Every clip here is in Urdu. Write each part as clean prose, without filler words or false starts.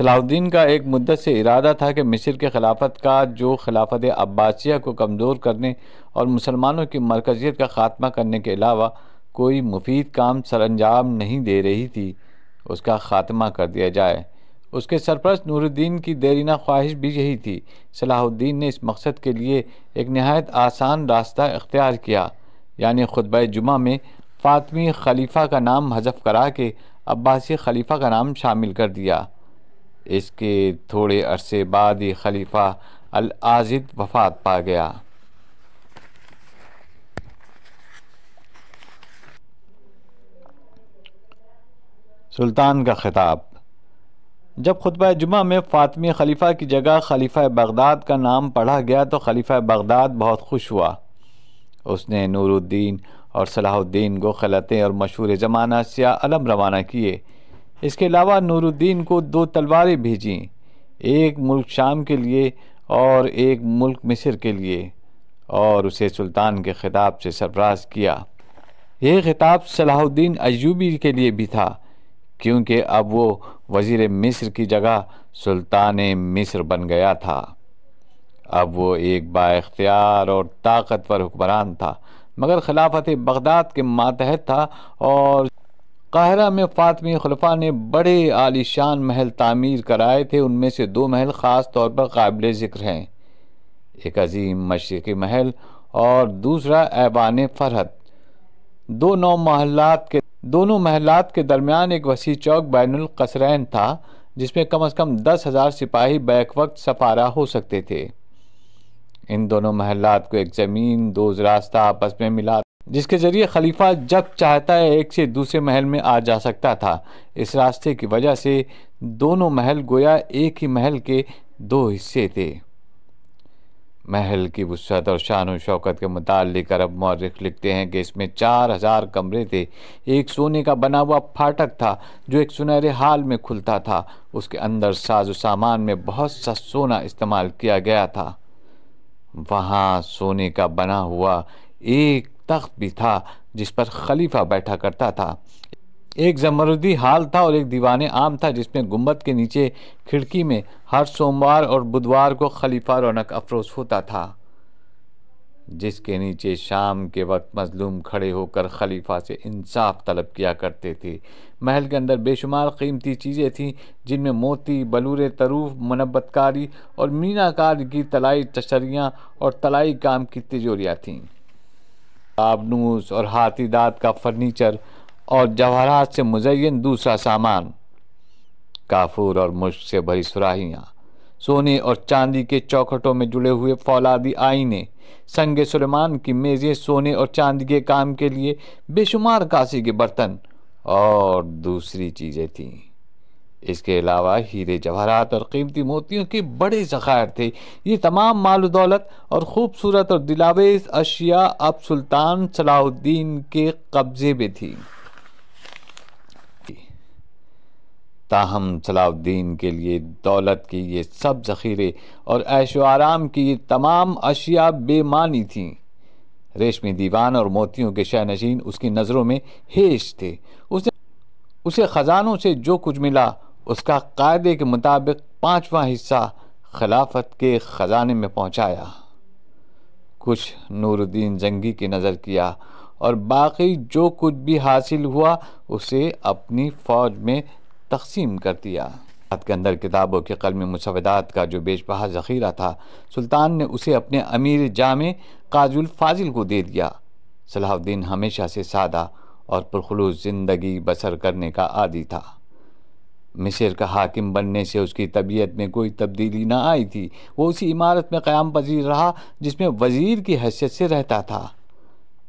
صلاح الدین کا ایک مدت سے ارادہ تھا کہ مصر کے خلافت کا جو خلافت عباسیہ کو کمزور کرنے اور مسلمانوں کی مرکزیت کا خاتمہ کرنے کے علاوہ کوئی مفید کام سر انجام نہیں دے رہی تھی، اس کا خاتمہ کر دیا جائے۔ اس کے سرپرست نور الدین کی دیرینہ خواہش بھی یہی تھی۔ صلاح الدین نے اس مقصد کے لیے ایک نہایت آسان راستہ اختیار کیا، یعنی خطبہ جمعہ میں فاطمی خلیفہ کا نام حذف کرا کے عباسی خلیفہ کا نام شامل کر دیا۔ اس کے تھوڑے عرصے بعد ہی خلیفہ العاضد وفات پا گیا۔ سلطان کا خطاب۔ جب خطبہ جمعہ میں فاطمی خلیفہ کی جگہ خلیفہ بغداد کا نام پڑھا گیا تو خلیفہ بغداد بہت خوش ہوا۔ اس نے نور الدین اور صلاح الدین کو خلعتیں اور مشہور زمانہ سیاہ علم روانہ کیے۔ اس کے علاوہ نور الدین کو 2 تلواریں بھیجیں، ایک ملک شام کے لیے اور ایک ملک مصر کے لیے، اور اسے سلطان کے خطاب سے سرفراز کیا۔ یہ خطاب صلاح الدین ایوبی کے لیے بھی تھا، کیونکہ اب وہ وزیر مصر کی جگہ سلطان مصر بن گیا تھا۔ اب وہ ایک با اختیار اور طاقتور حکمران تھا، مگر خلافت بغداد کے ماتحت تھا، اور قاہرہ میں فاطمی خلفاء نے بڑے عالی شان محل تعمیر کرائے تھے۔ ان میں سے 2 محل خاص طور پر قابل ذکر ہیں، ایک عظیم مشرقی محل اور دوسرا ایوان فرحت۔ دونوں محلات کے درمیان ایک وسیع چوک بین القصرین تھا، جس میں کم از کم 10,000 سپاہی بیک وقت سفارہ ہو سکتے تھے۔ ان دونوں محلات کو ایک زمین دوز راستہ آپس میں ملا، جس کے ذریعے خلیفہ جب چاہتا ہے ایک سے دوسرے محل میں آ جا سکتا تھا۔ اس راستے کی وجہ سے دونوں محل گویا ایک ہی محل کے 2 حصے تھے۔ محل کی وسعت اور شان و شوکت کے متعلق عرب مورخ لکھتے ہیں کہ اس میں 4,000 کمرے تھے۔ ایک سونے کا بنا ہوا پھاٹک تھا جو ایک سنہرے ہال میں کھلتا تھا۔ اس کے اندر ساز و سامان میں بہت سا سونا استعمال کیا گیا تھا۔ وہاں سونے کا بنا ہوا ایک تخت بھی تھا جس پر خلیفہ بیٹھا کرتا تھا۔ ایک زمردی ہال تھا اور ایک دیوان عام تھا جس میں گنبد کے نیچے کھڑکی میں ہر سوموار اور بدوار کو خلیفہ رونق افروز ہوتا تھا، جس کے نیچے شام کے وقت مظلوم کھڑے ہو کر خلیفہ سے انصاف طلب کیا کرتے تھے۔ محل کے اندر بے شمار قیمتی چیزیں تھیں، جن میں موتی، بلور طروف، منبت کاری اور مینا کاری کی طلائی تشریاں اور طلائی کام کی تجوریاں تھیں۔ آبنوس اور ہاتھی دانت کا فرنیچر اور جواہرات سے مزین دوسرا سامان، کافور اور مشک سے بھری سراہیاں، سونے اور چاندی کے چوکھٹوں میں جڑے ہوئے فولادی آئینے، سنگ سلیمان کی میزیں، سونے اور چاندی کے کام کے لیے بے شمار کانسی کے برتن اور دوسری چیزیں تھیں۔ اس کے علاوہ ہیرے جواہرات اور قیمتی موتیوں کے بڑے ذخائر تھے۔ یہ تمام مال و دولت اور خوبصورت اور دلاویز اشیاء اب سلطان صلاح الدین کے قبضے میں تھی۔ تاہم صلاح الدین کے لیے دولت کے یہ سب ذخیرے اور عیش و آرام کی یہ تمام اشیاء بے معنی تھیں۔ ریشمی دیوان اور موتیوں کے شہنشین اس کی نظروں میں ہیش تھے۔ اسے خزانوں سے جو کچھ ملا اس کا قاعدے کے مطابق 5واں حصہ خلافت کے خزانے میں پہنچایا، کچھ نور الدین زنگی کی نظر کیا، اور باقی جو کچھ بھی حاصل ہوا اسے اپنی فوج میں تقسیم کر دیا۔ ہاتھ کے اندر کتابوں کے قلمی مسودات کا جو بیش بہا ذخیرہ تھا، سلطان نے اسے اپنے امیر جامع قاضی الفاضل کو دے دیا۔ صلاح الدین ہمیشہ سے سادہ اور پرخلوص زندگی بسر کرنے کا عادی تھا۔ مصر کا حاکم بننے سے اس کی طبیعت میں کوئی تبدیلی نہ آئی تھی۔ وہ اسی عمارت میں قیام پذیر رہا جس میں وزیر کی حیثیت سے رہتا تھا۔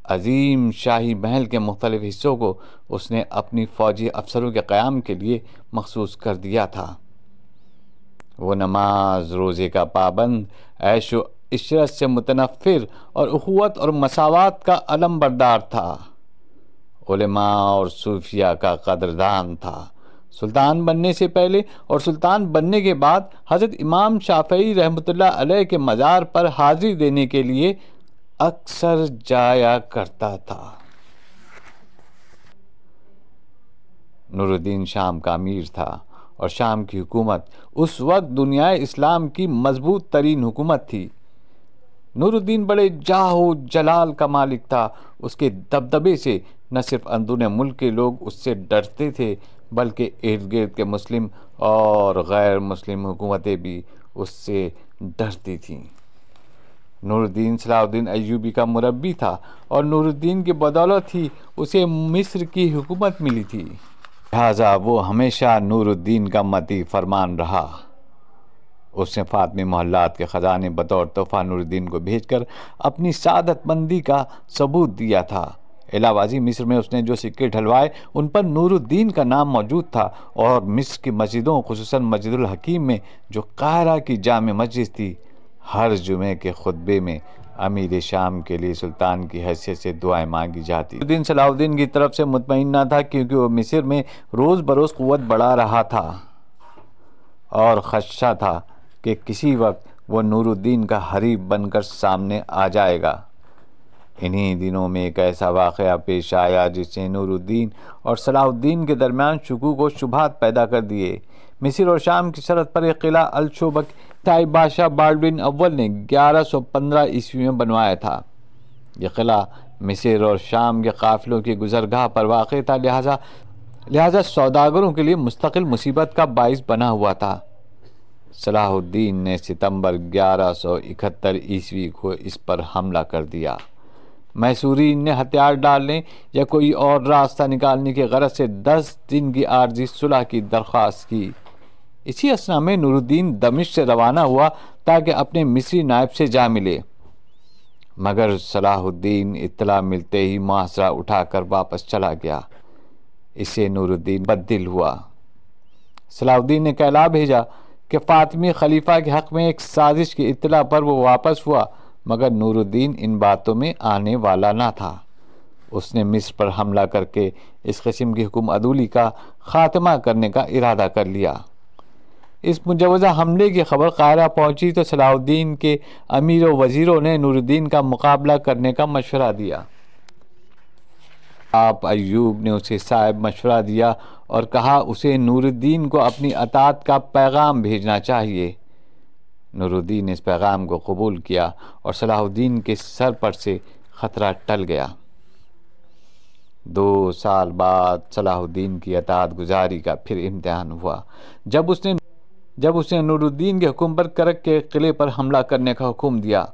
عظیم شاہی محل کے مختلف حصوں کو اس نے اپنی فوجی افسروں کے قیام کے لیے مخصوص کر دیا تھا۔ وہ نماز روزے کا پابند، عیش و عشرت سے متنفر اور اخوت اور مساوات کا علم بردار تھا۔ علماء اور صوفیاء کا قدردان تھا۔ سلطان بننے سے پہلے اور سلطان بننے کے بعد حضرت امام شافعی رحمۃ اللہ علیہ کے مزار پر حاضری دینے کے لیے اکثر جایا کرتا تھا۔ نور الدین شام کا امیر تھا اور شام کی حکومت اس وقت دنیائے اسلام کی مضبوط ترین حکومت تھی۔ نور الدین بڑے جاہ و جلال کا مالک تھا۔ اس کے دبدبے سے نہ صرف اندرون ملک کے لوگ اس سے ڈرتے تھے بلکہ ارد گرد کے مسلم اور غیر مسلم حکومتیں بھی اس سے ڈرتی تھیں۔ نور الدین صلاح الدین ایوبی کا مربی تھا اور نور الدین کی بدولت ہی اسے مصر کی حکومت ملی تھی، لہٰذا وہ ہمیشہ نور الدین کا مطیع فرمان رہا۔ اس نے فاطمی محلات کے خزانے بطور تحفہ نور الدین کو بھیج کر اپنی سعادت مندی کا ثبوت دیا تھا۔ علاوہ ازیں مصر میں اس نے جو سکے ڈھلوائے ان پر نور الدین کا نام موجود تھا، اور مصر کی مسجدوں خصوصاً مسجد الحکیم میں جو قاہرہ کی جامع مسجد تھی، ہر جمعے کے خطبے میں امیر شام کے لیے سلطان کی حیثیت سے دعائیں مانگی جاتی۔ نور الدین صلاح الدین کی طرف سے مطمئن نہ تھا، کیونکہ وہ مصر میں روز بروز قوت بڑھا رہا تھا اور خدشہ تھا کہ کسی وقت وہ نور الدین کا حریف بن کر سامنے آ جائے گا۔ انہی دنوں میں ایک ایسا واقعہ پیش آیا جس نے نور الدین اور صلاح الدین کے درمیان شکوک و شبہات پیدا کر دیے۔ مصر اور شام کی سرحد پر ایک قلعہ الشوبک عیسائی بادشاہ بالڈوین اول نے 1115 عیسوی میں بنوایا تھا۔ یہ قلعہ مصر اور شام کے قافلوں کی گزرگاہ پر واقع تھا، لہٰذا سوداگروں کے لیے مستقل مصیبت کا باعث بنا ہوا تھا۔ صلاح الدین نے ستمبر 1171 عیسوی کو اس پر حملہ کر دیا۔ میسورین نے ہتھیار ڈالنے یا کوئی اور راستہ نکالنے کی غرض سے 10 دن کی عارضی صلح کی درخواست کی۔ اسی اثنا میں نور الدین دمشق سے روانہ ہوا تاکہ اپنے مصری نائب سے جا ملے، مگر صلاح الدین اطلاع ملتے ہی محاصرہ اٹھا کر واپس چلا گیا۔ اس سے نور الدین بددل ہوا۔ صلاح الدین نے کہلا بھیجا کہ فاطمی خلیفہ کے حق میں ایک سازش کی اطلاع پر وہ واپس ہوا، مگر نور الدین ان باتوں میں آنے والا نہ تھا۔ اس نے مصر پر حملہ کر کے اس قسم کی حکم عدولی کا خاتمہ کرنے کا ارادہ کر لیا۔ اس مجوزہ حملے کی خبر قاہرہ پہنچی تو صلاح الدین کے امیر و وزیروں نے نور الدین کا مقابلہ کرنے کا مشورہ دیا۔ آپ ایوب نے اسے صاحب مشورہ دیا اور کہا اسے نور الدین کو اپنی اطاعت کا پیغام بھیجنا چاہیے۔ نور الدین نے اس پیغام کو قبول کیا اور صلاح الدین کے سر پر سے خطرہ ٹل گیا۔ 2 سال بعد صلاح الدین کی اطاعت گزاری کا پھر امتحان ہوا، جب اس نے نور الدین کے حکم پر کرک کے قلعے پر حملہ کرنے کا حکم دیا۔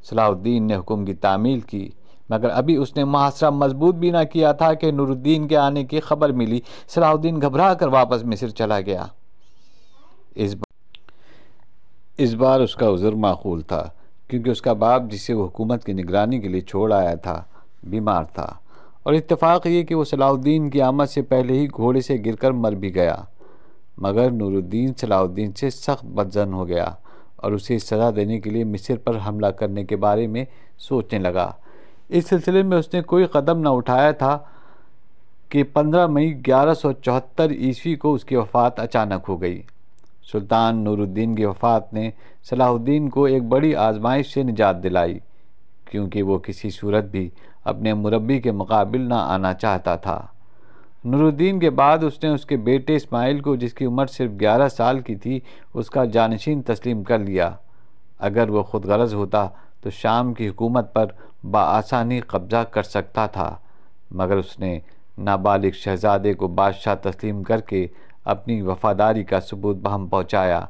صلاح الدین نے حکم کی تعمیل کی، مگر ابھی اس نے محاصرہ مضبوط بھی نہ کیا تھا کہ نور الدین کے آنے کی خبر ملی۔ صلاح الدین گھبرا کر واپس مصر چلا گیا۔ اس بار اس کا عذر معقول تھا، کیونکہ اس کا باپ جسے وہ حکومت کی نگرانی کے لیے چھوڑ آیا تھا بیمار تھا، اور اتفاق یہ کہ وہ صلاح الدین کی آمد سے پہلے ہی گھوڑے سے گر کر مر بھی گیا۔ مگر نور الدین صلاح الدین سے سخت بدظن ہو گیا اور اسے سزا دینے کے لیے مصر پر حملہ کرنے کے بارے میں سوچنے لگا۔ اس سلسلے میں اس نے کوئی قدم نہ اٹھایا تھا کہ 15 مئی 1174 عیسوی کو اس کی وفات اچانک ہو گئی۔ سلطان نور الدین کی وفات نے صلاح الدین کو ایک بڑی آزمائش سے نجات دلائی، کیونکہ وہ کسی صورت بھی اپنے مربی کے مقابل نہ آنا چاہتا تھا۔ نور الدین کے بعد اس نے اس کے بیٹے اسماعیل کو، جس کی عمر صرف 11 سال کی تھی، اس کا جانشین تسلیم کر لیا۔ اگر وہ خود غرض ہوتا تو شام کی حکومت پر بآسانی قبضہ کر سکتا تھا، مگر اس نے نابالغ شہزادے کو بادشاہ تسلیم کر کے اپنی وفاداری کا ثبوت بہم پہنچایا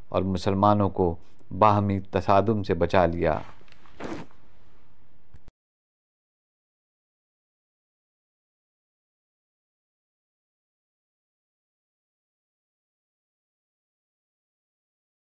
اور مسلمانوں کو باہمی تصادم سے بچا لیا۔